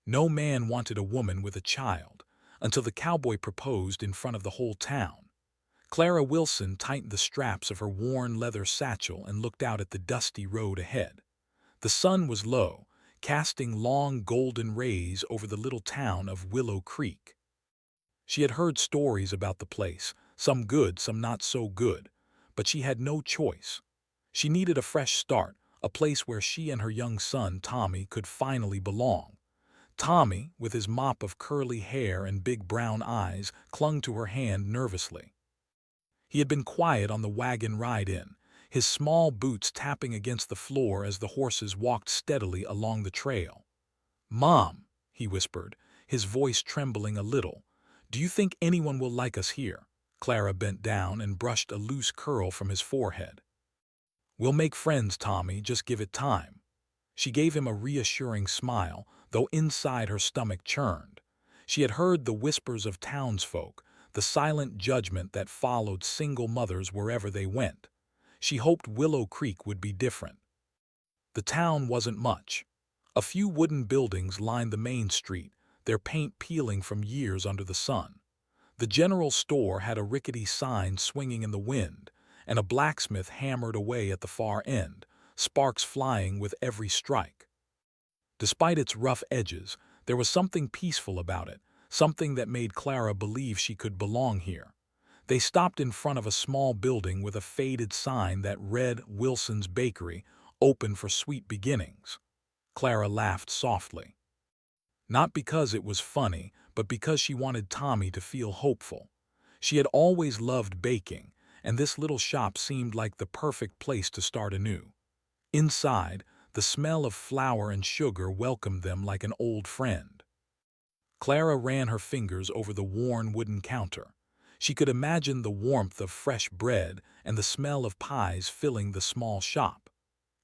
No man wanted a woman with a child, until the cowboy proposed in front of the whole town. Clara Wilson tightened the straps of her worn leather satchel and looked out at the dusty road ahead. The sun was low, casting long golden rays over the little town of Willow Creek. She had heard stories about the place, some good, some not so good, but she had no choice. She needed a fresh start, a place where she and her young son, Tommy, could finally belong. Tommy, with his mop of curly hair and big brown eyes, clung to her hand nervously. He had been quiet on the wagon ride in, his small boots tapping against the floor as the horses walked steadily along the trail. "Mom," he whispered, his voice trembling a little, "do you think anyone will like us here?" Clara bent down and brushed a loose curl from his forehead. "We'll make friends, Tommy, just give it time." She gave him a reassuring smile, though inside her stomach churned. She had heard the whispers of townsfolk, the silent judgment that followed single mothers wherever they went. She hoped Willow Creek would be different. The town wasn't much. A few wooden buildings lined the main street, their paint peeling from years under the sun. The general store had a rickety sign swinging in the wind, and a blacksmith hammered away at the far end, sparks flying with every strike. Despite its rough edges, there was something peaceful about it, something that made Clara believe she could belong here. They stopped in front of a small building with a faded sign that read Wilson's Bakery, open for sweet beginnings. Clara laughed softly. Not because it was funny, but because she wanted Tommy to feel hopeful. She had always loved baking, and this little shop seemed like the perfect place to start anew. Inside, the smell of flour and sugar welcomed them like an old friend. Clara ran her fingers over the worn wooden counter. She could imagine the warmth of fresh bread and the smell of pies filling the small shop.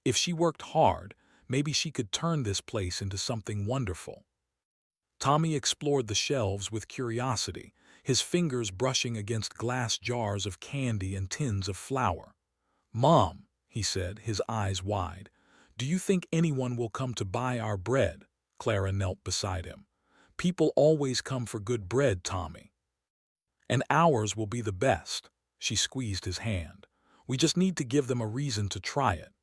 If she worked hard, maybe she could turn this place into something wonderful. Tommy explored the shelves with curiosity, his fingers brushing against glass jars of candy and tins of flour. "Mom," he said, his eyes wide, "do you think anyone will come to buy our bread?" Clara knelt beside him. "People always come for good bread, Tommy. And ours will be the best." She squeezed his hand. "We just need to give them a reason to try it."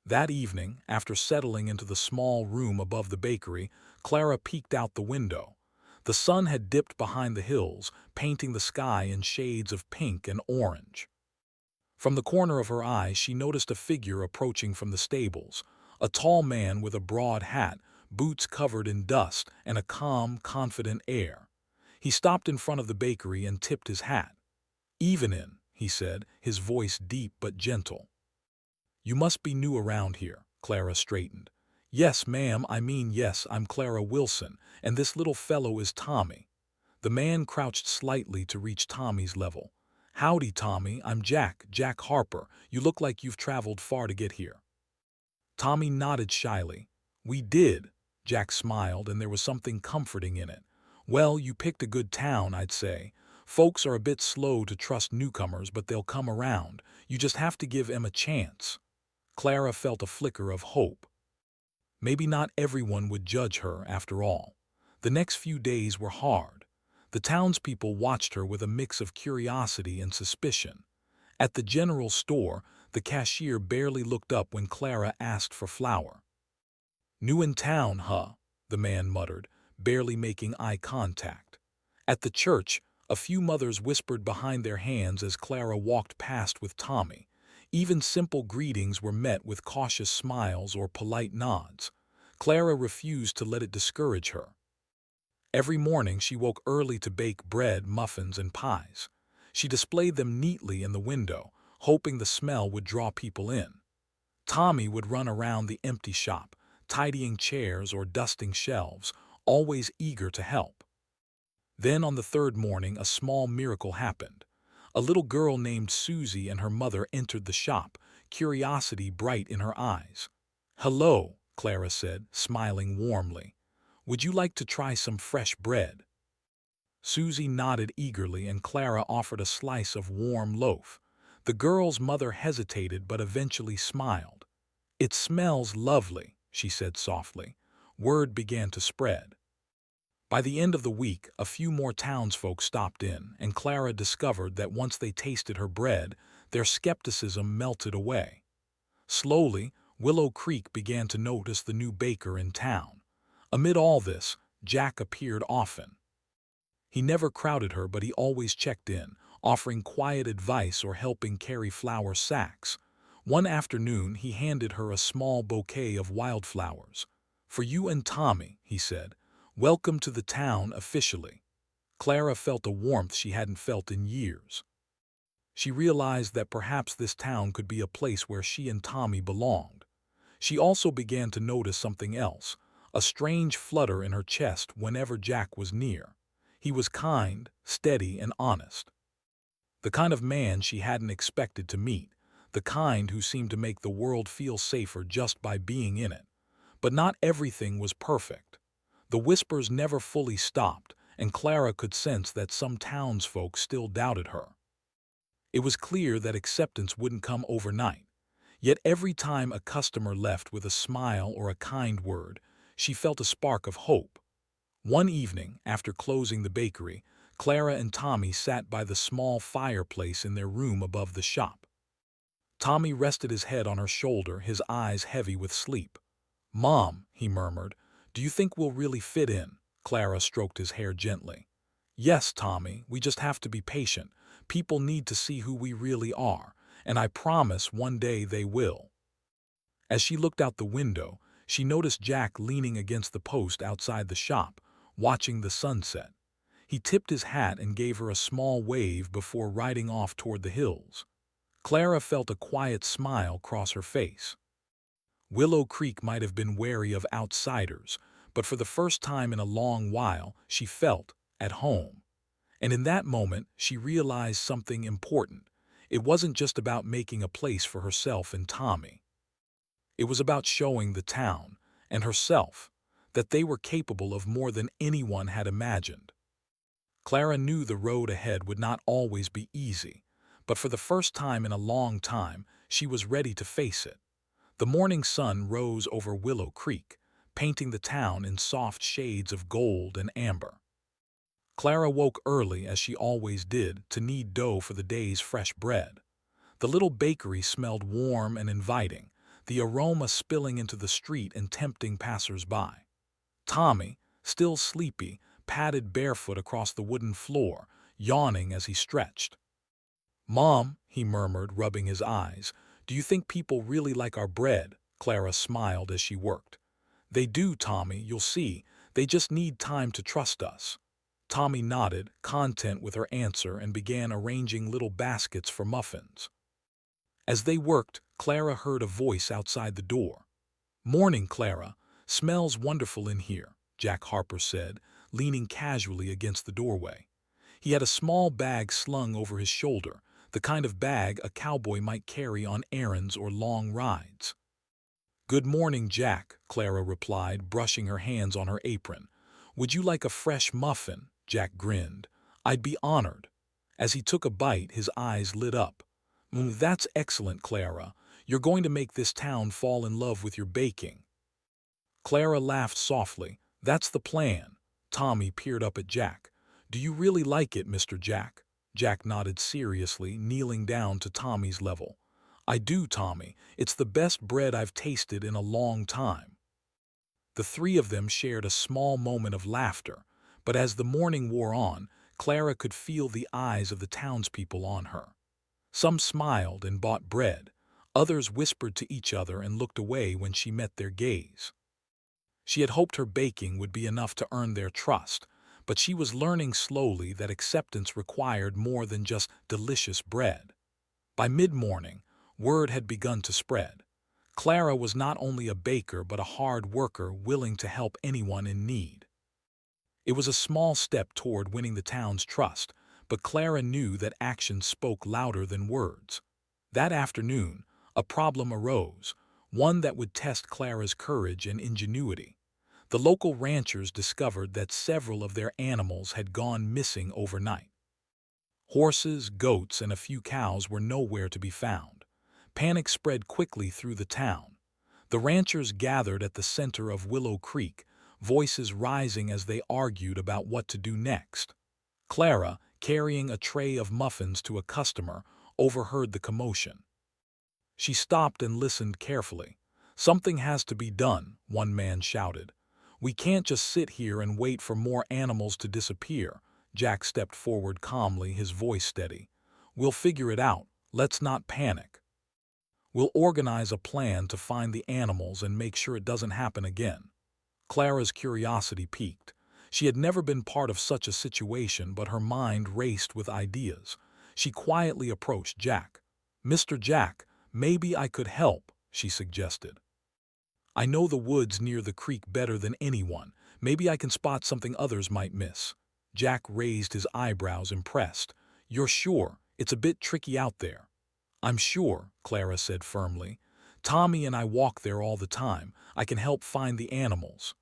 That evening, after settling into the small room above the bakery, Clara peeked out the window. The sun had dipped behind the hills, painting the sky in shades of pink and orange. From the corner of her eye, she noticed a figure approaching from the stables, a tall man with a broad hat, boots covered in dust, and a calm, confident air. He stopped in front of the bakery and tipped his hat. "Evenin'," he said, his voice deep but gentle. "You must be new around here." Clara straightened. "Yes, ma'am, yes, I'm Clara Wilson, and this little fellow is Tommy." The man crouched slightly to reach Tommy's level. "Howdy, Tommy, I'm Jack Harper. You look like you've traveled far to get here." Tommy nodded shyly. "We did." Jack smiled, and there was something comforting in it. "Well, you picked a good town, I'd say. Folks are a bit slow to trust newcomers, but they'll come around. You just have to give 'em a chance." Clara felt a flicker of hope. Maybe not everyone would judge her, after all. The next few days were hard. The townspeople watched her with a mix of curiosity and suspicion. At the general store, the cashier barely looked up when Clara asked for flour. "New in town, huh?" the man muttered, barely making eye contact. At the church, a few mothers whispered behind their hands as Clara walked past with Tommy. Even simple greetings were met with cautious smiles or polite nods. Clara refused to let it discourage her. Every morning she woke early to bake bread, muffins, and pies. She displayed them neatly in the window, hoping the smell would draw people in. Tommy would run around the empty shop, tidying chairs or dusting shelves, always eager to help. Then on the third morning a small miracle happened. A little girl named Susie and her mother entered the shop, curiosity bright in her eyes. "Hello," Clara said, smiling warmly. "Would you like to try some fresh bread?" Susie nodded eagerly and Clara offered a slice of warm loaf. The girl's mother hesitated but eventually smiled. "It smells lovely," she said softly. Word began to spread. By the end of the week, a few more townsfolk stopped in, and Clara discovered that once they tasted her bread, their skepticism melted away. Slowly, Willow Creek began to notice the new baker in town. Amid all this, Jack appeared often. He never crowded her, but he always checked in, offering quiet advice or helping carry flour sacks. One afternoon, he handed her a small bouquet of wildflowers. "For you and Tommy," he said. "Welcome to the town officially." Clara felt a warmth she hadn't felt in years. She realized that perhaps this town could be a place where she and Tommy belonged. She also began to notice something else, a strange flutter in her chest whenever Jack was near. He was kind, steady, and honest. The kind of man she hadn't expected to meet, the kind who seemed to make the world feel safer just by being in it. But not everything was perfect. The whispers never fully stopped, and Clara could sense that some townsfolk still doubted her. It was clear that acceptance wouldn't come overnight. Yet every time a customer left with a smile or a kind word, she felt a spark of hope. One evening, after closing the bakery, Clara and Tommy sat by the small fireplace in their room above the shop. Tommy rested his head on her shoulder, his eyes heavy with sleep. "Mom," he murmured, "do you think we'll really fit in?" Clara stroked his hair gently. "Yes, Tommy, we just have to be patient. People need to see who we really are, and I promise one day they will." As she looked out the window, she noticed Jack leaning against the post outside the shop, watching the sunset. He tipped his hat and gave her a small wave before riding off toward the hills. Clara felt a quiet smile cross her face. Willow Creek might have been wary of outsiders, but for the first time in a long while, she felt at home. And in that moment, she realized something important. It wasn't just about making a place for herself and Tommy. It was about showing the town, and herself, that they were capable of more than anyone had imagined. Clara knew the road ahead would not always be easy, but for the first time in a long time, she was ready to face it. The morning sun rose over Willow Creek, painting the town in soft shades of gold and amber. Clara woke early, as she always did, to knead dough for the day's fresh bread. The little bakery smelled warm and inviting, the aroma spilling into the street and tempting passers-by. Tommy, still sleepy, padded barefoot across the wooden floor, yawning as he stretched. "Mom," he murmured, rubbing his eyes, "do you think people really like our bread?" Clara smiled as she worked. "They do, Tommy, you'll see. They just need time to trust us." Tommy nodded, content with her answer, and began arranging little baskets for muffins. As they worked, Clara heard a voice outside the door. "Morning, Clara. Smells wonderful in here," Jack Harper said, leaning casually against the doorway. He had a small bag slung over his shoulder, the kind of bag a cowboy might carry on errands or long rides. "Good morning, Jack," Clara replied, brushing her hands on her apron. "Would you like a fresh muffin?" Jack grinned. "I'd be honored." As he took a bite, his eyes lit up. That's excellent, Clara. You're going to make this town fall in love with your baking." Clara laughed softly. "That's the plan." Tommy peered up at Jack. "Do you really like it, Mr. Jack?" Jack nodded seriously, kneeling down to Tommy's level. "I do, Tommy. It's the best bread I've tasted in a long time." The three of them shared a small moment of laughter, but as the morning wore on, Clara could feel the eyes of the townspeople on her. Some smiled and bought bread. Others whispered to each other and looked away when she met their gaze. She had hoped her baking would be enough to earn their trust, but she was learning slowly that acceptance required more than just delicious bread. By mid-morning, word had begun to spread. Clara was not only a baker but a hard worker willing to help anyone in need. It was a small step toward winning the town's trust, but Clara knew that action spoke louder than words. That afternoon, a problem arose, one that would test Clara's courage and ingenuity. The local ranchers discovered that several of their animals had gone missing overnight. Horses, goats, and a few cows were nowhere to be found. Panic spread quickly through the town. The ranchers gathered at the center of Willow Creek, voices rising as they argued about what to do next. Clara, carrying a tray of muffins to a customer, overheard the commotion. She stopped and listened carefully. "Something has to be done," one man shouted. "We can't just sit here and wait for more animals to disappear." Jack stepped forward calmly, his voice steady. "We'll figure it out. Let's not panic. We'll organize a plan to find the animals and make sure it doesn't happen again." Clara's curiosity piqued. She had never been part of such a situation, but her mind raced with ideas. She quietly approached Jack. "Mr. Jack, maybe I could help," she suggested. "I know the woods near the creek better than anyone. Maybe I can spot something others might miss." Jack raised his eyebrows, impressed. "You're sure? It's a bit tricky out there." "I'm sure," Clara said firmly. "Tommy and I walk there all the time. I can help find the animals."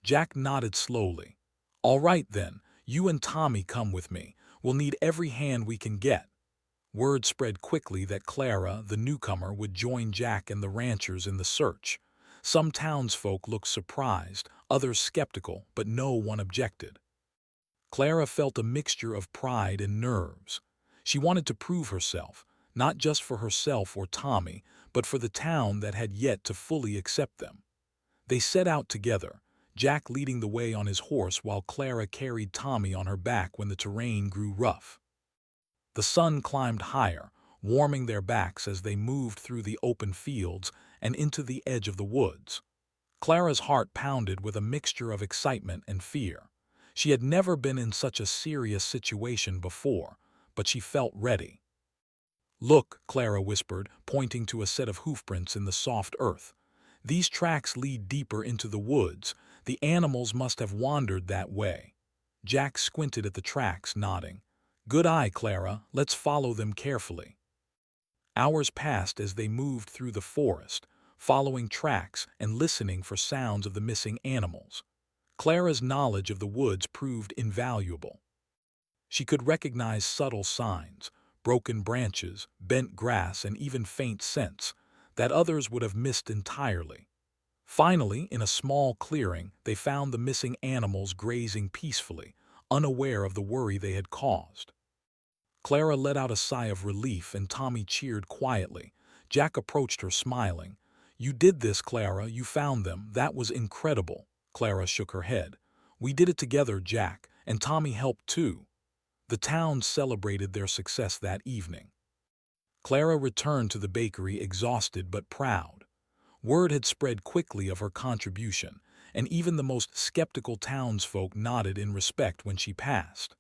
Jack nodded slowly. "All right then, you and Tommy come with me. We'll need every hand we can get." Word spread quickly that Clara, the newcomer, would join Jack and the ranchers in the search. Some townsfolk looked surprised, others skeptical, but no one objected. Clara felt a mixture of pride and nerves. She wanted to prove herself, not just for herself or Tommy, but for the town that had yet to fully accept them. They set out together, Jack leading the way on his horse while Clara carried Tommy on her back when the terrain grew rough. The sun climbed higher, warming their backs as they moved through the open fields and into the edge of the woods. Clara's heart pounded with a mixture of excitement and fear. She had never been in such a serious situation before, but she felt ready. "Look," Clara whispered, pointing to a set of hoofprints in the soft earth. "These tracks lead deeper into the woods. The animals must have wandered that way." Jack squinted at the tracks, nodding. "Good eye, Clara. Let's follow them carefully." Hours passed as they moved through the forest, following tracks and listening for sounds of the missing animals. Clara's knowledge of the woods proved invaluable. She could recognize subtle signs, broken branches, bent grass, and even faint scents that others would have missed entirely. Finally, in a small clearing, they found the missing animals grazing peacefully, unaware of the worry they had caused. Clara let out a sigh of relief and Tommy cheered quietly. Jack approached her smiling. "You did this, Clara. You found them. That was incredible." Clara shook her head. "We did it together, Jack, and Tommy helped too." The town celebrated their success that evening. Clara returned to the bakery exhausted but proud. Word had spread quickly of her contribution, and even the most skeptical townsfolk nodded in respect when she passed.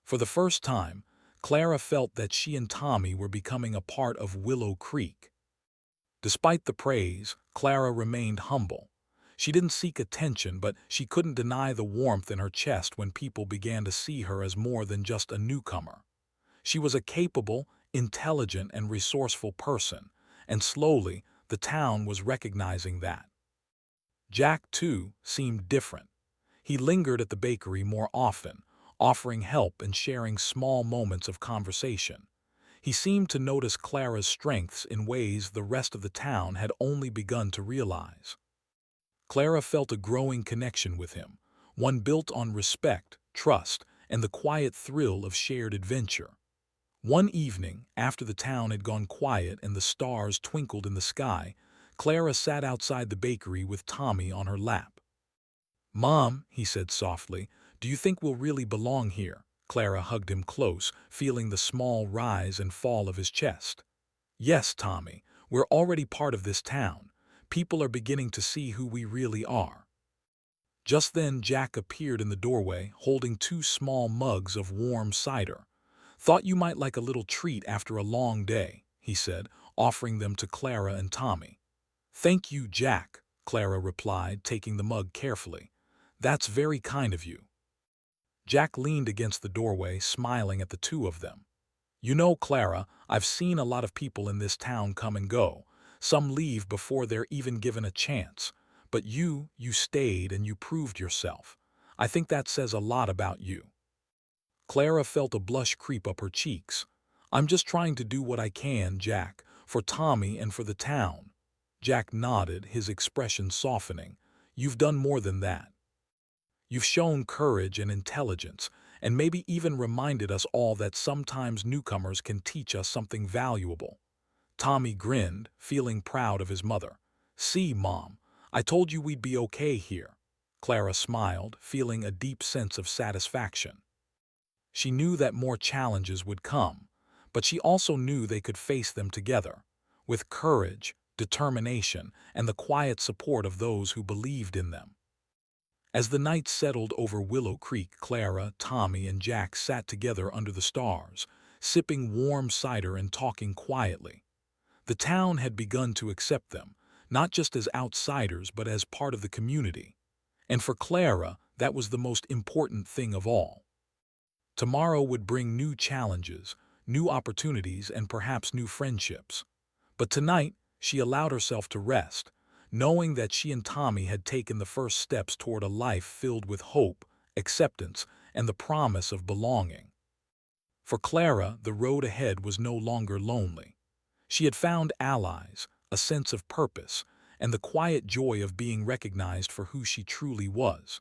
For the first time, Clara felt that she and Tommy were becoming a part of Willow Creek. Despite the praise, Clara remained humble. She didn't seek attention, but she couldn't deny the warmth in her chest when people began to see her as more than just a newcomer. She was a capable, intelligent, and resourceful person, and slowly, the town was recognizing that. Jack, too, seemed different. He lingered at the bakery more often, offering help and sharing small moments of conversation. He seemed to notice Clara's strengths in ways the rest of the town had only begun to realize. Clara felt a growing connection with him, one built on respect, trust, and the quiet thrill of shared adventure. One evening, after the town had gone quiet and the stars twinkled in the sky, Clara sat outside the bakery with Tommy on her lap. "Mom," he said softly, "do you think we'll really belong here?" Clara hugged him close, feeling the small rise and fall of his chest. "Yes, Tommy, we're already part of this town. People are beginning to see who we really are." Just then Jack appeared in the doorway, holding two small mugs of warm cider. "Thought you might like a little treat after a long day," he said, offering them to Clara and Tommy. "Thank you, Jack," Clara replied, taking the mug carefully. "That's very kind of you." Jack leaned against the doorway, smiling at the two of them. "You know, Clara, I've seen a lot of people in this town come and go. Some leave before they're even given a chance. But you stayed and you proved yourself. I think that says a lot about you." Clara felt a blush creep up her cheeks. "I'm just trying to do what I can, Jack, for Tommy and for the town." Jack nodded, his expression softening. "You've done more than that. You've shown courage and intelligence, and maybe even reminded us all that sometimes newcomers can teach us something valuable." Tommy grinned, feeling proud of his mother. "See, Mom, I told you we'd be okay here." Clara smiled, feeling a deep sense of satisfaction. She knew that more challenges would come, but she also knew they could face them together, with courage, determination, and the quiet support of those who believed in them. As the night settled over Willow Creek, Clara, Tommy, and Jack sat together under the stars, sipping warm cider and talking quietly. The town had begun to accept them, not just as outsiders but as part of the community. And for Clara, that was the most important thing of all. Tomorrow would bring new challenges, new opportunities, and perhaps new friendships. But tonight, she allowed herself to rest, knowing that she and Tommy had taken the first steps toward a life filled with hope, acceptance, and the promise of belonging. For Clara, the road ahead was no longer lonely. She had found allies, a sense of purpose, and the quiet joy of being recognized for who she truly was.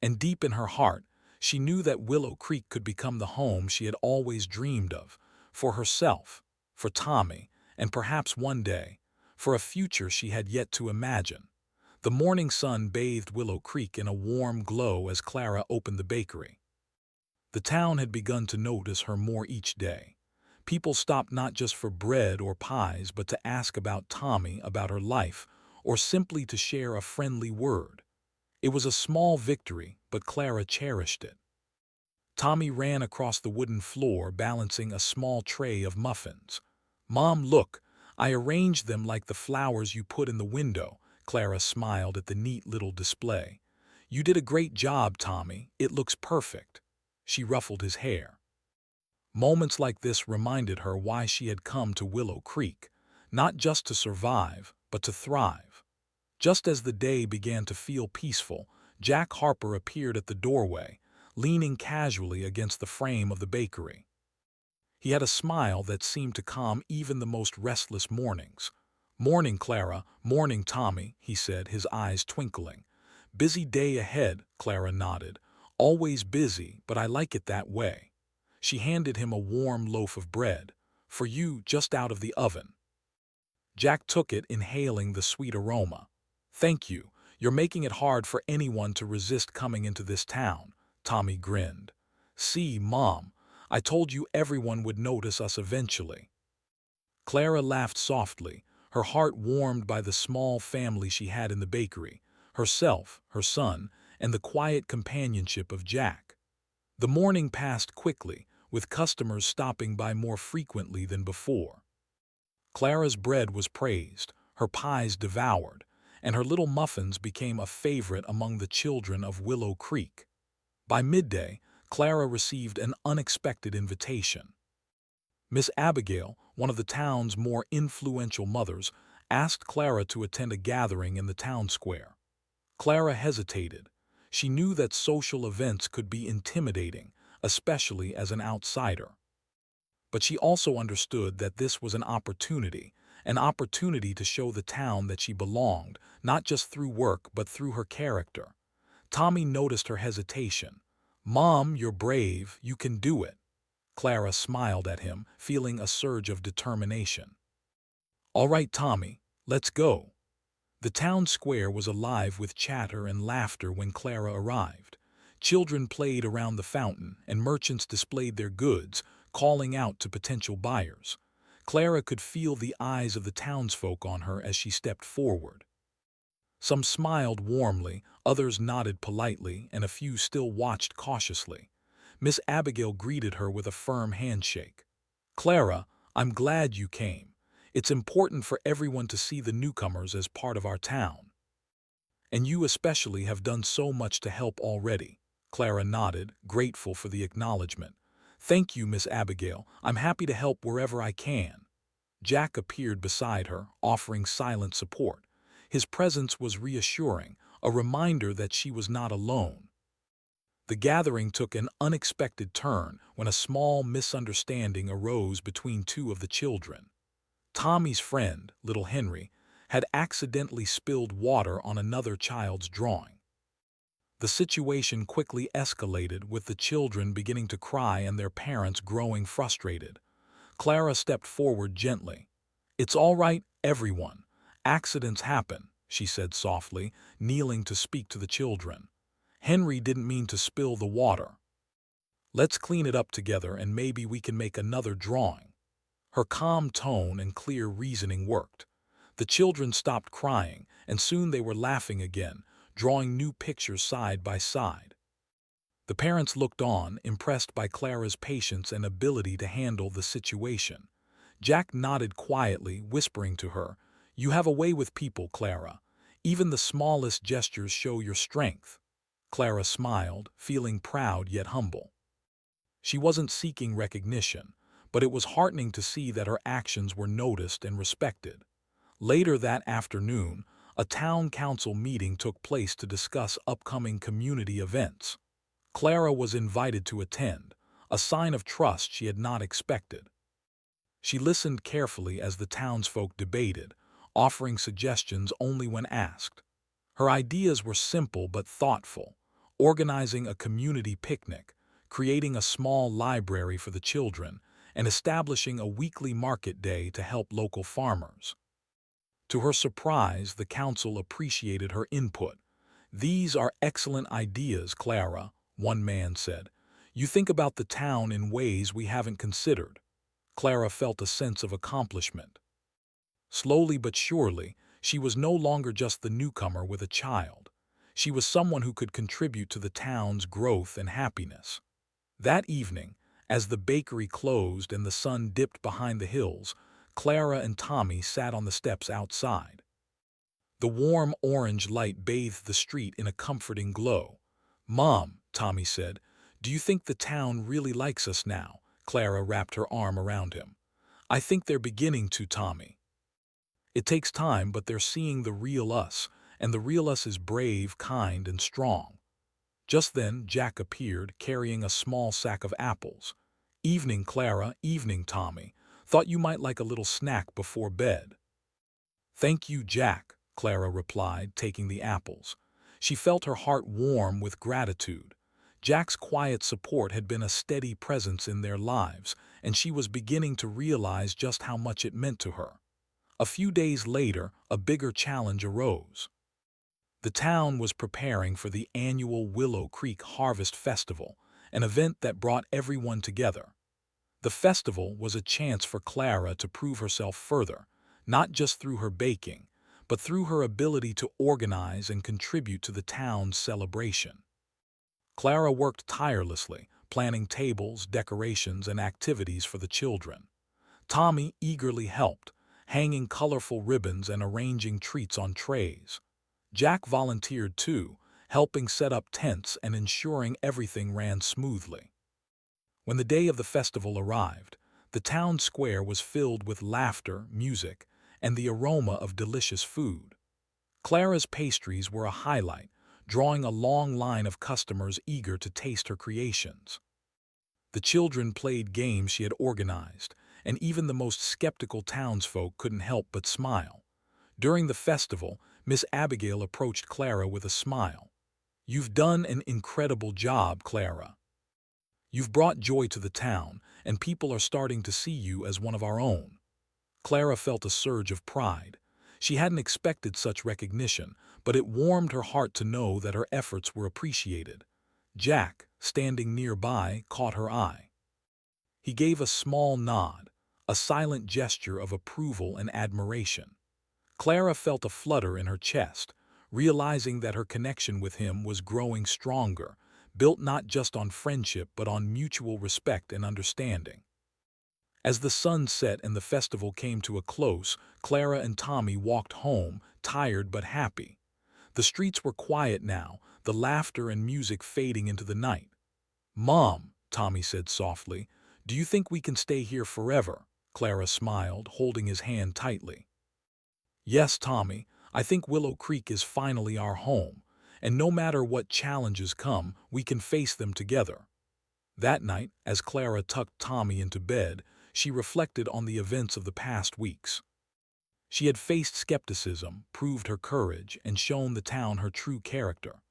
And deep in her heart, she knew that Willow Creek could become the home she had always dreamed of, for herself, for Tommy, and perhaps one day, for a future she had yet to imagine. The morning sun bathed Willow Creek in a warm glow as Clara opened the bakery. The town had begun to notice her more each day. People stopped not just for bread or pies, but to ask about Tommy, about her life, or simply to share a friendly word. It was a small victory, but Clara cherished it. Tommy ran across the wooden floor, balancing a small tray of muffins. "Mom, look, I arranged them like the flowers you put in the window." Clara smiled at the neat little display. "You did a great job, Tommy. It looks perfect." She ruffled his hair. Moments like this reminded her why she had come to Willow Creek, not just to survive, but to thrive. Just as the day began to feel peaceful, Jack Harper appeared at the doorway, leaning casually against the frame of the bakery. He had a smile that seemed to calm even the most restless mornings. "Morning, Clara. Morning, Tommy," he said, his eyes twinkling. "Busy day ahead," Clara nodded. "Always busy, but I like it that way." She handed him a warm loaf of bread. "For you, just out of the oven." Jack took it, inhaling the sweet aroma. "Thank you. You're making it hard for anyone to resist coming into this town." Tommy grinned. "See, Mom, I told you everyone would notice us eventually." Clara laughed softly, her heart warmed by the small family she had in the bakery, herself, her son, and the quiet companionship of Jack. The morning passed quickly, with customers stopping by more frequently than before. Clara's bread was praised, her pies devoured, and her little muffins became a favorite among the children of Willow Creek. By midday, Clara received an unexpected invitation. Miss Abigail, one of the town's more influential mothers, asked Clara to attend a gathering in the town square. Clara hesitated. She knew that social events could be intimidating, especially as an outsider. But she also understood that this was an opportunity to show the town that she belonged, not just through work but through her character. Tommy noticed her hesitation. "Mom, you're brave, you can do it." Clara smiled at him, feeling a surge of determination. "All right, Tommy, let's go." The town square was alive with chatter and laughter when Clara arrived. Children played around the fountain, and merchants displayed their goods, calling out to potential buyers. Clara could feel the eyes of the townsfolk on her as she stepped forward. Some smiled warmly, others nodded politely, and a few still watched cautiously. Miss Abigail greeted her with a firm handshake. "Clara, I'm glad you came. It's important for everyone to see the newcomers as part of our town. And you especially have done so much to help already." Clara nodded, grateful for the acknowledgement. "Thank you, Miss Abigail. I'm happy to help wherever I can." Jack appeared beside her, offering silent support. His presence was reassuring, a reminder that she was not alone. The gathering took an unexpected turn when a small misunderstanding arose between two of the children. Tommy's friend, little Henry, had accidentally spilled water on another child's drawing. The situation quickly escalated, with the children beginning to cry and their parents growing frustrated. Clara stepped forward gently. "It's all right, everyone. Accidents happen," she said softly, kneeling to speak to the children. "Henry didn't mean to spill the water. Let's clean it up together and maybe we can make another drawing." Her calm tone and clear reasoning worked. The children stopped crying, and soon they were laughing again, drawing new pictures side by side. The parents looked on, impressed by Clara's patience and ability to handle the situation. Jack nodded quietly, whispering to her, "You have a way with people, Clara. Even the smallest gestures show your strength." Clara smiled, feeling proud yet humble. She wasn't seeking recognition, but it was heartening to see that her actions were noticed and respected. Later that afternoon, a town council meeting took place to discuss upcoming community events. Clara was invited to attend, a sign of trust she had not expected. She listened carefully as the townsfolk debated, offering suggestions only when asked. Her ideas were simple but thoughtful: organizing a community picnic, creating a small library for the children, and establishing a weekly market day to help local farmers. To her surprise, the council appreciated her input. "These are excellent ideas, Clara," one man said. "You think about the town in ways we haven't considered." Clara felt a sense of accomplishment. Slowly but surely, she was no longer just the newcomer with a child. She was someone who could contribute to the town's growth and happiness. That evening, as the bakery closed and the sun dipped behind the hills, Clara and Tommy sat on the steps outside. The warm orange light bathed the street in a comforting glow. "Mom," Tommy said, "do you think the town really likes us now?" Clara wrapped her arm around him. "I think they're beginning to, Tommy. It takes time, but they're seeing the real us, and the real us is brave, kind, and strong." Just then, Jack appeared, carrying a small sack of apples. "Evening, Clara, evening, Tommy. Thought you might like a little snack before bed." "Thank you, Jack," Clara replied, taking the apples. She felt her heart warm with gratitude. Jack's quiet support had been a steady presence in their lives, and she was beginning to realize just how much it meant to her. A few days later, a bigger challenge arose. The town was preparing for the annual Willow Creek Harvest Festival, an event that brought everyone together. The festival was a chance for Clara to prove herself further, not just through her baking, but through her ability to organize and contribute to the town's celebration. Clara worked tirelessly, planning tables, decorations, and activities for the children. Tommy eagerly helped, hanging colorful ribbons and arranging treats on trays. Jack volunteered too, helping set up tents and ensuring everything ran smoothly. When the day of the festival arrived, the town square was filled with laughter, music, and the aroma of delicious food. Clara's pastries were a highlight, drawing a long line of customers eager to taste her creations. The children played games she had organized, and even the most skeptical townsfolk couldn't help but smile. During the festival, Miss Abigail approached Clara with a smile. "You've done an incredible job, Clara. You've brought joy to the town, and people are starting to see you as one of our own." Clara felt a surge of pride. She hadn't expected such recognition, but it warmed her heart to know that her efforts were appreciated. Jack, standing nearby, caught her eye. He gave a small nod, a silent gesture of approval and admiration. Clara felt a flutter in her chest, realizing that her connection with him was growing stronger, built not just on friendship but on mutual respect and understanding. As the sun set and the festival came to a close, Clara and Tommy walked home, tired but happy. The streets were quiet now, the laughter and music fading into the night. "Mom," Tommy said softly, "do you think we can stay here forever?" Clara smiled, holding his hand tightly. "Yes, Tommy, I think Willow Creek is finally our home, and no matter what challenges come, we can face them together." That night, as Clara tucked Tommy into bed, she reflected on the events of the past weeks. She had faced skepticism, proved her courage, and shown the town her true character.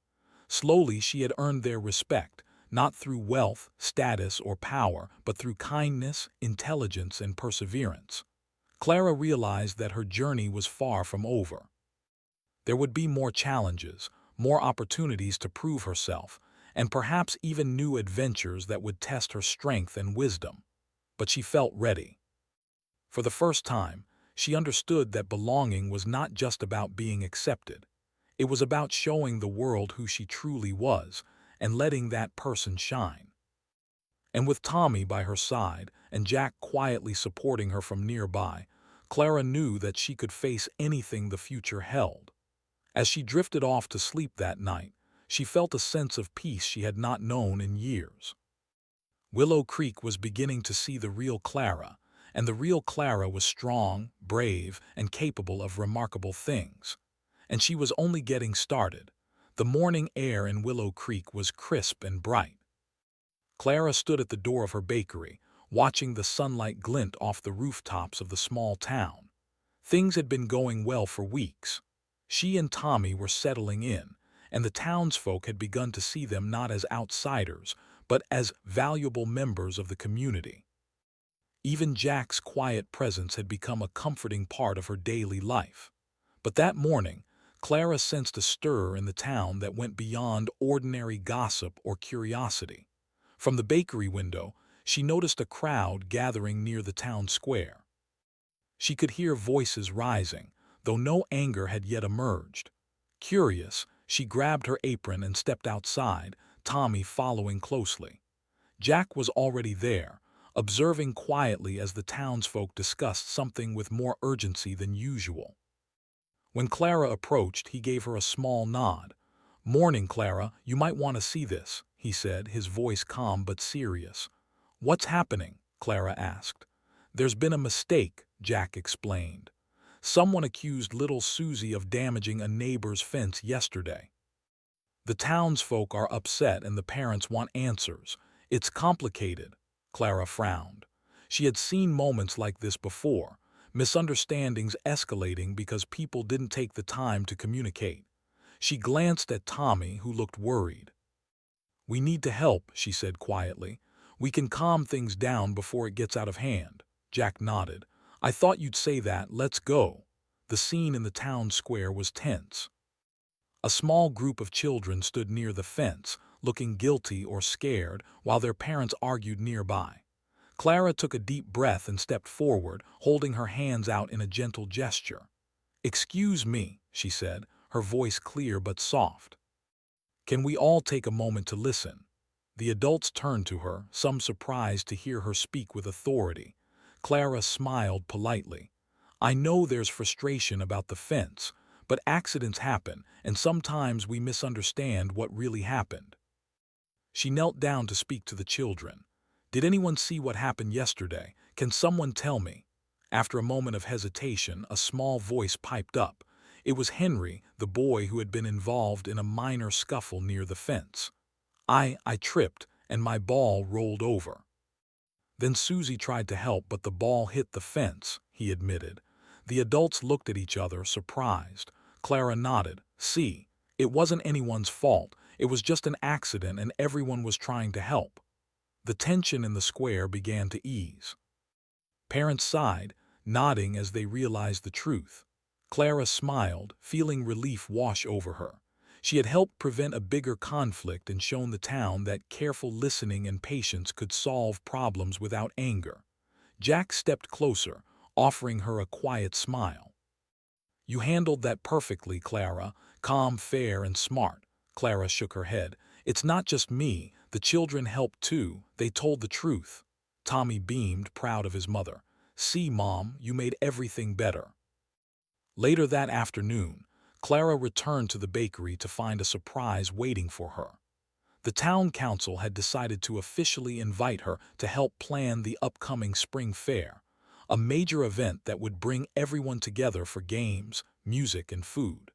Slowly, she had earned their respect, not through wealth, status, or power, but through kindness, intelligence, and perseverance. Clara realized that her journey was far from over. There would be more challenges, more opportunities to prove herself, and perhaps even new adventures that would test her strength and wisdom. But she felt ready. For the first time, she understood that belonging was not just about being accepted. It was about showing the world who she truly was and letting that person shine. And with Tommy by her side and Jack quietly supporting her from nearby, Clara knew that she could face anything the future held. As she drifted off to sleep that night, she felt a sense of peace she had not known in years. Willow Creek was beginning to see the real Clara, and the real Clara was strong, brave, and capable of remarkable things. And she was only getting started. The morning air in Willow Creek was crisp and bright. Clara stood at the door of her bakery, watching the sunlight glint off the rooftops of the small town. Things had been going well for weeks. She and Tommy were settling in, and the townsfolk had begun to see them not as outsiders, but as valuable members of the community. Even Jack's quiet presence had become a comforting part of her daily life. But that morning, Clara sensed a stir in the town that went beyond ordinary gossip or curiosity. From the bakery window, she noticed a crowd gathering near the town square. She could hear voices rising, though no anger had yet emerged. Curious, she grabbed her apron and stepped outside, Tommy following closely. Jack was already there, observing quietly as the townsfolk discussed something with more urgency than usual. When Clara approached, he gave her a small nod. "Morning, Clara, you might want to see this," he said, his voice calm but serious. "What's happening?" Clara asked. "There's been a mistake," Jack explained. "Someone accused little Susie of damaging a neighbor's fence yesterday. The townsfolk are upset and the parents want answers. It's complicated." Clara frowned. She had seen moments like this before, misunderstandings escalating because people didn't take the time to communicate. She glanced at Tommy, who looked worried. "We need to help," she said quietly. "We can calm things down before it gets out of hand." Jack nodded. "I thought you'd say that. Let's go." The scene in the town square was tense. A small group of children stood near the fence, looking guilty or scared, while their parents argued nearby. Clara took a deep breath and stepped forward, holding her hands out in a gentle gesture. "Excuse me," she said, her voice clear but soft. "Can we all take a moment to listen?" The adults turned to her, some surprised to hear her speak with authority. Clara smiled politely. "I know there's frustration about the fence, but accidents happen, and sometimes we misunderstand what really happened." She knelt down to speak to the children. "Did anyone see what happened yesterday? Can someone tell me?" After a moment of hesitation, a small voice piped up. It was Henry, the boy who had been involved in a minor scuffle near the fence. I tripped, and my ball rolled over." "Then Susie tried to help, but the ball hit the fence," he admitted. The adults looked at each other, surprised. Clara nodded. "See, it wasn't anyone's fault. It was just an accident and everyone was trying to help." The tension in the square began to ease. Parents sighed, nodding as they realized the truth. Clara smiled, feeling relief wash over her. She had helped prevent a bigger conflict and shown the town that careful listening and patience could solve problems without anger. Jack stepped closer, offering her a quiet smile. "You handled that perfectly, Clara. Calm, fair, and smart." Clara shook her head. "It's not just me. The children helped too. They told the truth." Tommy beamed, proud of his mother. "See, Mom, you made everything better." Later that afternoon, Clara returned to the bakery to find a surprise waiting for her. The town council had decided to officially invite her to help plan the upcoming spring fair, a major event that would bring everyone together for games, music, and food.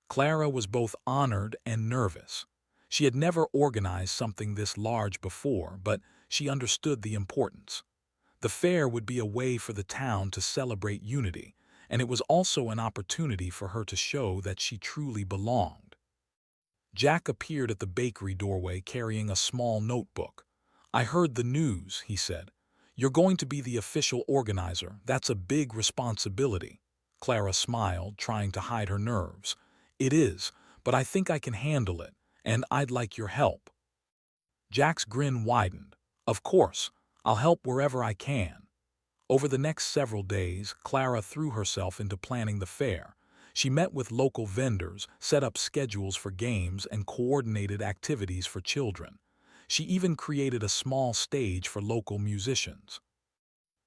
Clara was both honored and nervous. She had never organized something this large before, but she understood the importance. The fair would be a way for the town to celebrate unity, and it was also an opportunity for her to show that she truly belonged. Jack appeared at the bakery doorway carrying a small notebook. "I heard the news," he said. "You're going to be the official organizer. That's a big responsibility." Clara smiled, trying to hide her nerves. "It is, but I think I can handle it, and I'd like your help." Jack's grin widened. "Of course, I'll help wherever I can." Over the next several days, Clara threw herself into planning the fair. She met with local vendors, set up schedules for games, and coordinated activities for children. She even created a small stage for local musicians.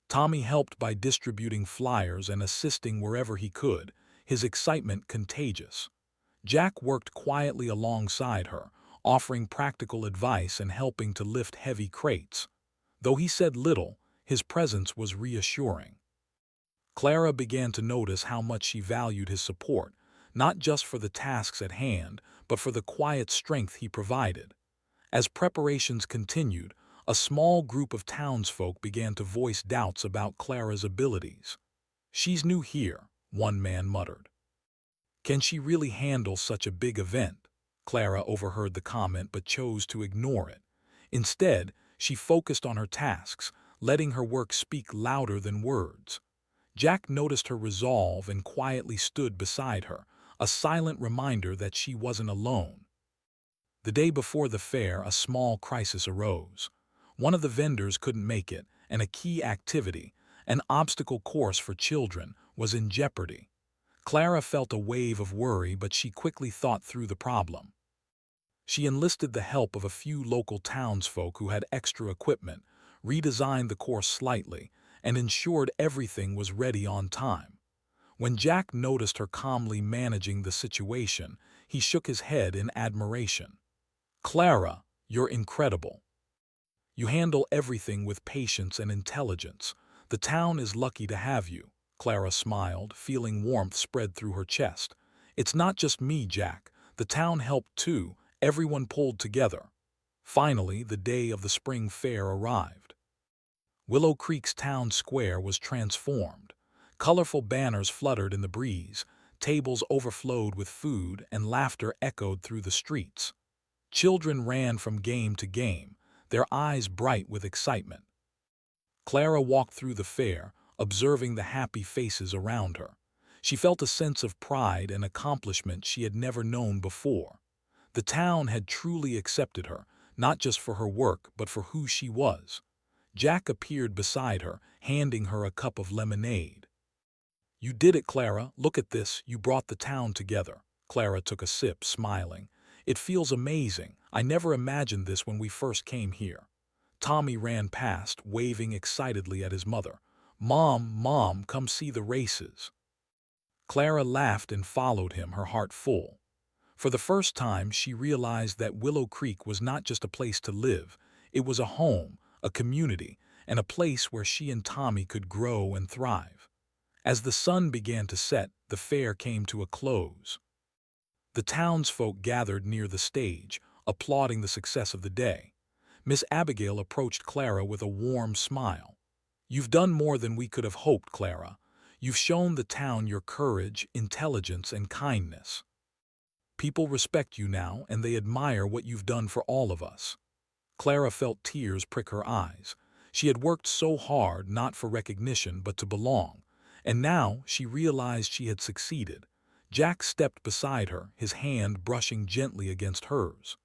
Tommy helped by distributing flyers and assisting wherever he could, his excitement contagious. Jack worked quietly alongside her, offering practical advice and helping to lift heavy crates. Though he said little, his presence was reassuring. Clara began to notice how much she valued his support, not just for the tasks at hand, but for the quiet strength he provided. As preparations continued, a small group of townsfolk began to voice doubts about Clara's abilities. "She's new here," one man muttered. "Can she really handle such a big event?" Clara overheard the comment but chose to ignore it. Instead, she focused on her tasks, letting her work speak louder than words. Jack noticed her resolve and quietly stood beside her, a silent reminder that she wasn't alone. The day before the fair, a small crisis arose. One of the vendors couldn't make it, and a key activity, an obstacle course for children, was in jeopardy. Clara felt a wave of worry, but she quickly thought through the problem. She enlisted the help of a few local townsfolk who had extra equipment, redesigned the course slightly, and ensured everything was ready on time. When Jack noticed her calmly managing the situation, he shook his head in admiration. "Clara, you're incredible. You handle everything with patience and intelligence. The town is lucky to have you." Clara smiled, feeling warmth spread through her chest. "It's not just me, Jack. The town helped too. Everyone pulled together." Finally, the day of the spring fair arrived. Willow Creek's town square was transformed. Colorful banners fluttered in the breeze, tables overflowed with food, and laughter echoed through the streets. Children ran from game to game, their eyes bright with excitement. Clara walked through the fair, observing the happy faces around her. She felt a sense of pride and accomplishment she had never known before. The town had truly accepted her, not just for her work, but for who she was. Jack appeared beside her, handing her a cup of lemonade. "You did it, Clara. Look at this. You brought the town together." Clara took a sip, smiling. "It feels amazing. I never imagined this when we first came here." Tommy ran past, waving excitedly at his mother. Mom, come see the races." Clara laughed and followed him, her heart full. For the first time, she realized that Willow Creek was not just a place to live. It was a home, a community, and a place where she and Tommy could grow and thrive. As the sun began to set, the fair came to a close. The townsfolk gathered near the stage, applauding the success of the day. Miss Abigail approached Clara with a warm smile. "You've done more than we could have hoped, Clara. You've shown the town your courage, intelligence, and kindness. People respect you now, and they admire what you've done for all of us." Clara felt tears prick her eyes. She had worked so hard not for recognition but to belong, and now she realized she had succeeded. Jack stepped beside her, his hand brushing gently against hers.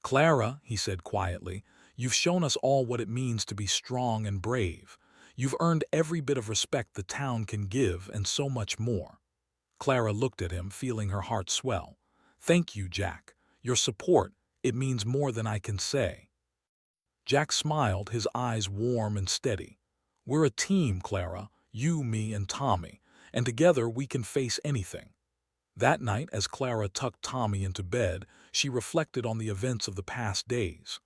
"Clara," he said quietly, "you've shown us all what it means to be strong and brave. You've earned every bit of respect the town can give and so much more." Clara looked at him, feeling her heart swell. "Thank you, Jack. Your support, it means more than I can say." Jack smiled, his eyes warm and steady. "We're a team, Clara, you, me, and Tommy, and together we can face anything." That night, as Clara tucked Tommy into bed, she reflected on the events of the past days.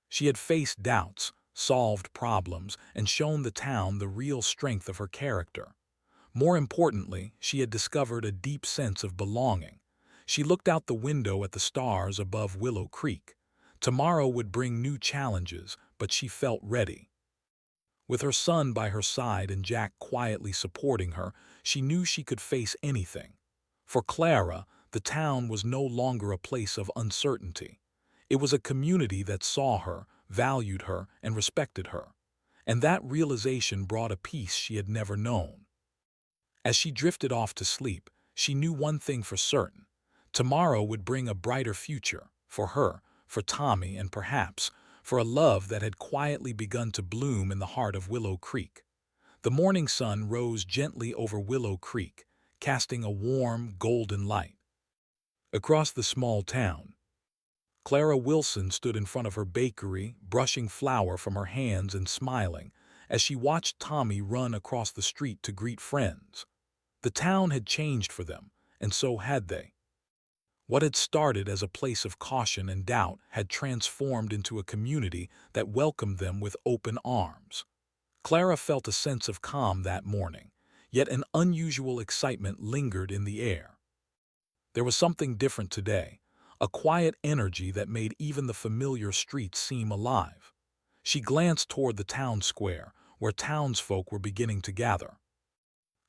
She had faced doubts, solved problems, and shown the town the real strength of her character. More importantly, she had discovered a deep sense of belonging. She looked out the window at the stars above Willow Creek. Tomorrow would bring new challenges, but she felt ready. With her son by her side and Jack quietly supporting her, she knew she could face anything. For Clara, The town was no longer a place of uncertainty. It was a community that saw her, valued her, and respected her. And that realization brought a peace she had never known. As she drifted off to sleep, she knew one thing for certain. Tomorrow would bring a brighter future, for her, for Tommy, and perhaps for a love that had quietly begun to bloom in the heart of Willow Creek. The morning sun rose gently over Willow Creek, casting a warm, golden light. Across the small town, Clara Wilson stood in front of her bakery, brushing flour from her hands and smiling as she watched Tommy run across the street to greet friends. The town had changed for them, and so had they. What had started as a place of caution and doubt had transformed into a community that welcomed them with open arms. Clara felt a sense of calm that morning, yet an unusual excitement lingered in the air. There was something different today, a quiet energy that made even the familiar streets seem alive. She glanced toward the town square, where townsfolk were beginning to gather.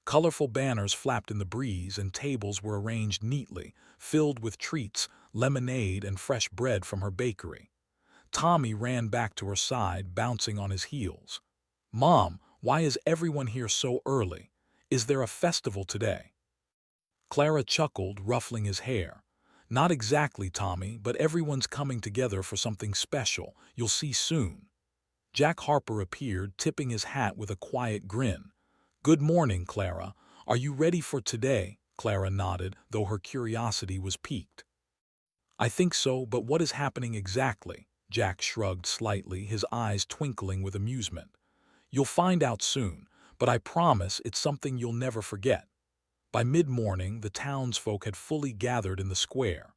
Colorful banners flapped in the breeze and tables were arranged neatly, filled with treats, lemonade, and fresh bread from her bakery. Tommy ran back to her side, bouncing on his heels. "Mom, why is everyone here so early? Is there a festival today?" Clara chuckled, ruffling his hair. "Not exactly, Tommy, but everyone's coming together for something special. You'll see soon." Jack Harper appeared, tipping his hat with a quiet grin. "Good morning, Clara. Are you ready for today?" Clara nodded, though her curiosity was piqued. "I think so, but what is happening exactly?" Jack shrugged slightly, his eyes twinkling with amusement. "You'll find out soon, but I promise it's something you'll never forget." By mid-morning, the townsfolk had fully gathered in the square.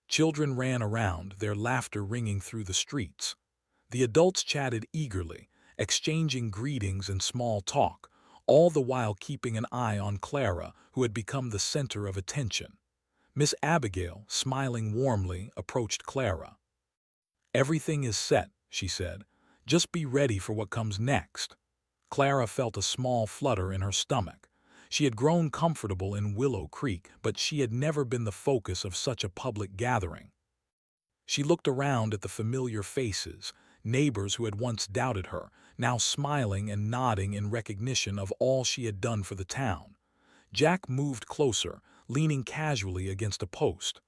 Children ran around, their laughter ringing through the streets. The adults chatted eagerly, exchanging greetings and small talk, all the while keeping an eye on Clara, who had become the center of attention. Miss Abigail, smiling warmly, approached Clara. "Everything is set," she said. "Just be ready for what comes next." Clara felt a small flutter in her stomach. She had grown comfortable in Willow Creek, but she had never been the focus of such a public gathering. She looked around at the familiar faces, neighbors who had once doubted her, now smiling and nodding in recognition of all she had done for the town. Jack moved closer, leaning casually against a post.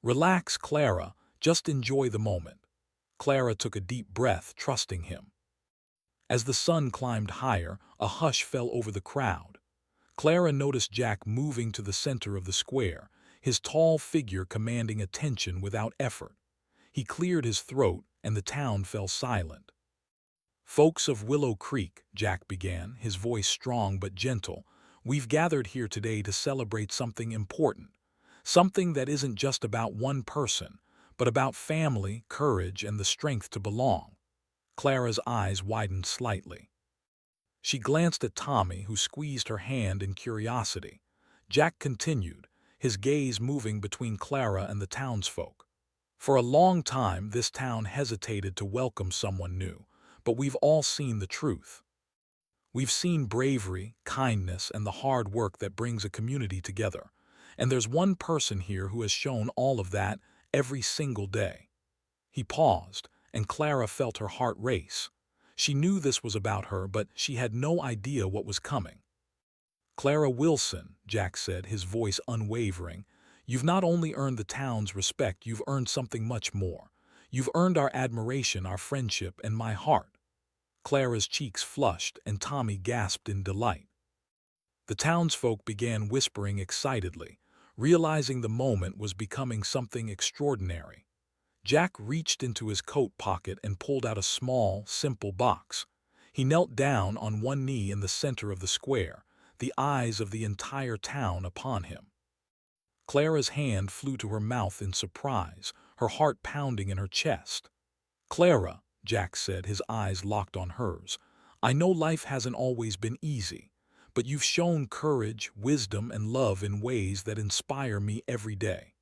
"Relax, Clara. Just enjoy the moment." Clara took a deep breath, trusting him. As the sun climbed higher, a hush fell over the crowd. Clara noticed Jack moving to the center of the square, his tall figure commanding attention without effort. He cleared his throat, and the town fell silent. "Folks of Willow Creek," Jack began, his voice strong but gentle, "we've gathered here today to celebrate something important. Something that isn't just about one person, but about family, courage, and the strength to belong." Clara's eyes widened slightly. She glanced at Tommy, who squeezed her hand in curiosity. Jack continued, his gaze moving between Clara and the townsfolk. "For a long time, this town hesitated to welcome someone new, but we've all seen the truth. We've seen bravery, kindness, and the hard work that brings a community together. And there's one person here who has shown all of that every single day." He paused, and Clara felt her heart race. She knew this was about her, but she had no idea what was coming. "Clara Wilson," Jack said, his voice unwavering, "you've not only earned the town's respect, you've earned something much more. You've earned our admiration, our friendship, and my heart." Clara's cheeks flushed, and Tommy gasped in delight. The townsfolk began whispering excitedly, realizing the moment was becoming something extraordinary. Jack reached into his coat pocket and pulled out a small, simple box. He knelt down on one knee in the center of the square, the eyes of the entire town upon him. Clara's hand flew to her mouth in surprise, her heart pounding in her chest. "Clara," Jack said, his eyes locked on hers, "I know life hasn't always been easy, but you've shown courage, wisdom, and love in ways that inspire me every day.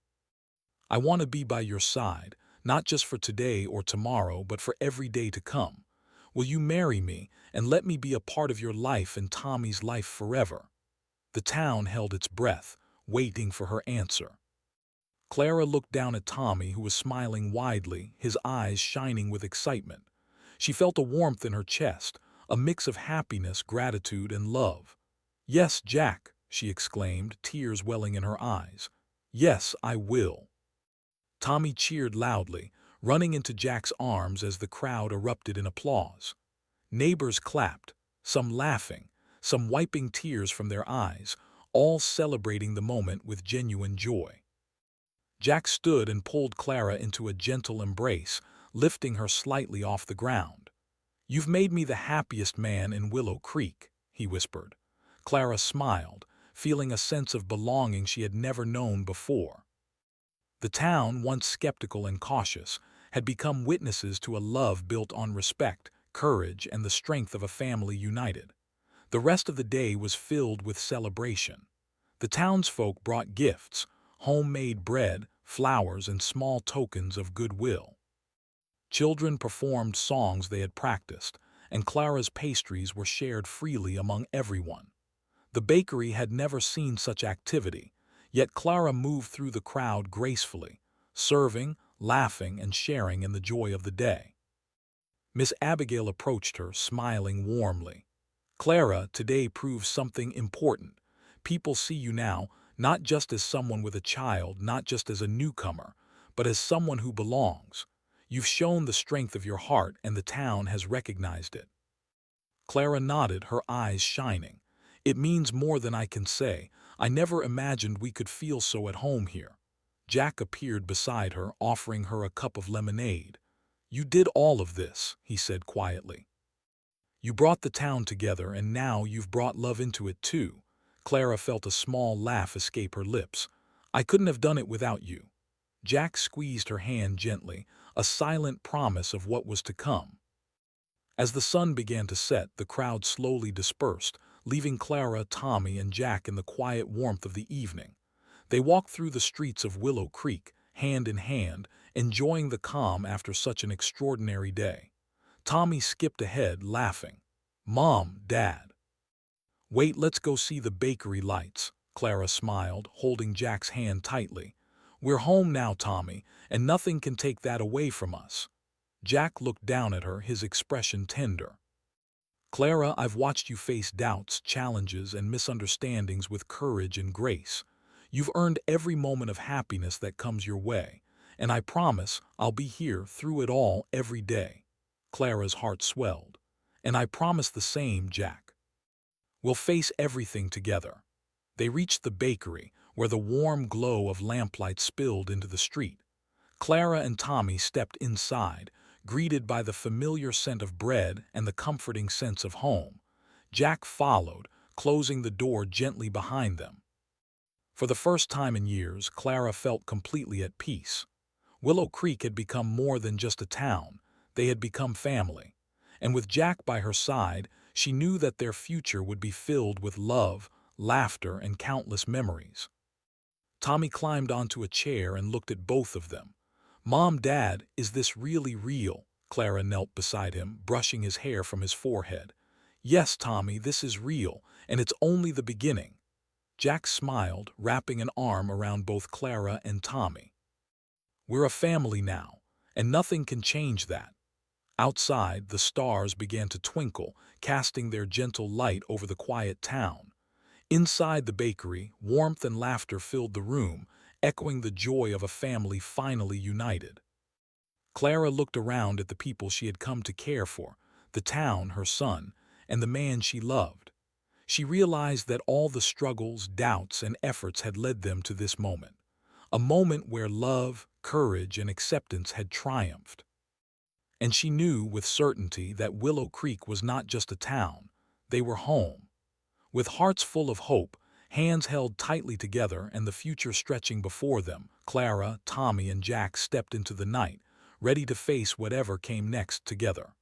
I want to be by your side, not just for today or tomorrow, but for every day to come. Will you marry me and let me be a part of your life and Tommy's life forever?" The town held its breath, waiting for her answer. Clara looked down at Tommy, who was smiling widely, his eyes shining with excitement. She felt a warmth in her chest, a mix of happiness, gratitude, and love. "Yes, Jack," she exclaimed, tears welling in her eyes. "Yes, I will." Tommy cheered loudly, running into Jack's arms as the crowd erupted in applause. Neighbors clapped, some laughing, some wiping tears from their eyes, all celebrating the moment with genuine joy. Jack stood and pulled Clara into a gentle embrace, lifting her slightly off the ground. "You've made me the happiest man in Willow Creek," he whispered. Clara smiled, feeling a sense of belonging she had never known before. The town, once skeptical and cautious, had become witnesses to a love built on respect, courage, and the strength of a family united. The rest of the day was filled with celebration. The townsfolk brought gifts, homemade bread, flowers, and small tokens of goodwill. Children performed songs they had practiced, and Clara's pastries were shared freely among everyone. The bakery had never seen such activity, yet Clara moved through the crowd gracefully, serving, laughing, and sharing in the joy of the day. Miss Abigail approached her, smiling warmly. "Clara, today proves something important. People see you now, not just as someone with a child, not just as a newcomer, but as someone who belongs. You've shown the strength of your heart, and the town has recognized it." Clara nodded, her eyes shining. "It means more than I can say. I never imagined we could feel so at home here." Jack appeared beside her, offering her a cup of lemonade. "You did all of this," he said quietly. "You brought the town together, and now you've brought love into it too." Clara felt a small laugh escape her lips. "I couldn't have done it without you." Jack squeezed her hand gently, a silent promise of what was to come. As the sun began to set, the crowd slowly dispersed, leaving Clara, Tommy, and Jack in the quiet warmth of the evening. They walked through the streets of Willow Creek, hand in hand, enjoying the calm after such an extraordinary day. Tommy skipped ahead, laughing. "Mom, Dad. Wait, let's go see the bakery lights." Clara smiled, holding Jack's hand tightly. "We're home now, Tommy, and nothing can take that away from us." Jack looked down at her, his expression tender. "Clara, I've watched you face doubts, challenges, and misunderstandings with courage and grace. You've earned every moment of happiness that comes your way, and I promise I'll be here through it all every day." Clara's heart swelled. "And I promise the same, Jack. We'll face everything together." They reached the bakery, where the warm glow of lamplight spilled into the street. Clara and Tommy stepped inside, greeted by the familiar scent of bread and the comforting sense of home. Jack followed, closing the door gently behind them. For the first time in years, Clara felt completely at peace. Willow Creek had become more than just a town. They had become family. And with Jack by her side, she knew that their future would be filled with love, laughter, and countless memories. Tommy climbed onto a chair and looked at both of them. "Mom, Dad, is this really real?" Clara knelt beside him, brushing his hair from his forehead. "Yes, Tommy, this is real, and it's only the beginning." Jack smiled, wrapping an arm around both Clara and Tommy. "We're a family now, and nothing can change that." Outside, the stars began to twinkle, casting their gentle light over the quiet town. Inside the bakery, warmth and laughter filled the room, echoing the joy of a family finally united. Clara looked around at the people she had come to care for, the town, her son, and the man she loved. She realized that all the struggles, doubts, and efforts had led them to this moment. A moment where love, courage, and acceptance had triumphed. And she knew with certainty that Willow Creek was not just a town. They were home. With hearts full of hope, hands held tightly together, and the future stretching before them, Clara, Tommy, and Jack stepped into the night, ready to face whatever came next together.